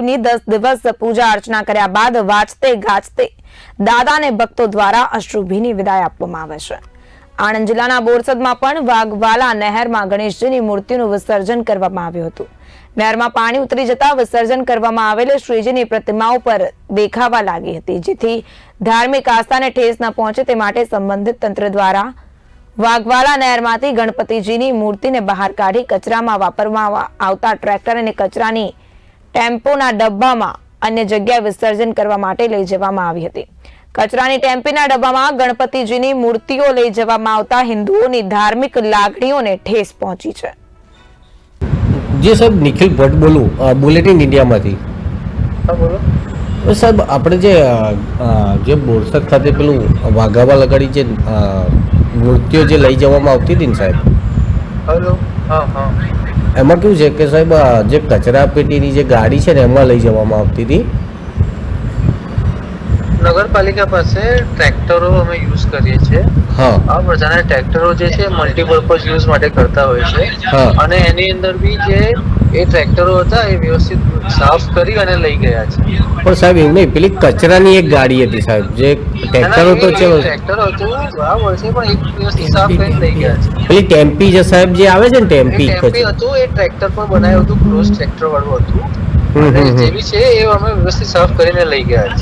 મહાદેવની 10 દિવસ પૂજા અર્ચના કર્યા બાદ વાજતે ગાજતે દાદાને ભક્તો દ્વારા અશ્રુભીની વિદાય આપવામાં આવે છે। આણંદ જિલ્લાના બોરસદમાં પણ વાઘવાલા નહેરમાં ગણેશજીની મૂર્તિનું વિસર્જન કરવામાં આવ્યું હતું। નહેરમાં પાણી ઉતરી જતા વિસર્જન કરવામાં આવેલી શ્રીજીની પ્રતિમાઓ પર દેખાવા લાગી હતી, જેથી ધાર્મિક આસ્થાને ઠેસ ન પહોંચે તે માટે સંબંધિત તંત્ર દ્વારા વાઘવાલા નહેરમાંથી ગણપતિજીની મૂર્તિને બહાર કાઢી કચરામાં વાપરવામાં આવતા ટ્રેક્ટર અને કચરાની ટેમ્પોના ડબ્બામાં અન્ય જગ્યાએ વિસર્જન કરવા માટે લઈ જવામાં આવી હતી। કચરાની ટેમ્પીના ડબ્બામાં ગણપતિજીની મૂર્તિઓ લઈ જવામાં આવતા હિન્દુઓની ધાર્મિક લાગણીઓને ઠેસ પહોંચી છે। जी साहब, निखिल भट्ट बोलूँ, बुलेटिन इंडियाમાંથી। હા બોલો સાહેબ, આપણે જે બોરસદ ખાતે પેલું વાઘાવા લગાડી જે મૂર્તિઓ જે લઈ જવામાં આવતી હતી ને સાહેબ, હેલો હા હા એમાં કેવું છે કે સાહેબ જે કચરા પેટીની જે ગાડી છે ને એમાં લઈ જવામાં આવતી હતી। નગરપાલિકા પાસે ટ્રેક્ટરો અમે યુઝ કરીએ છીએ। હા આ બધાના ટ્રેક્ટરો જે છે મલ્ટીપર્પઝ યુઝ માટે કરતા હોય છે હા અને એની અંદર બી જે એ ટ્રેક્ટરો હતા એ વ્યવસ્થિત સાફ કરી અને લઈ ગયા છે। પણ સાહેબ એવું નહીં, પેલી કચરાની એક ગાડી હતી સાહેબ, જે ટ્રેક્ટરો તો છે ટ્રેક્ટર હતું બરાબર છે પણ એક વ્યવસ્થિત સાફ કરીને લઈ ગયા છે। પેલી ટેમ્પી જે સાહેબ જે આવે છે ને ટેમ્પી ટેમ્પી હતું એ ટ્રેક્ટર પર બનાવ્યું હતું, ક્રોસ ટ્રેક્ટર વાળું હતું અને જે બી છે એ અમે વ્યવસ્થિત સાફ કરીને લઈ ગયા છે।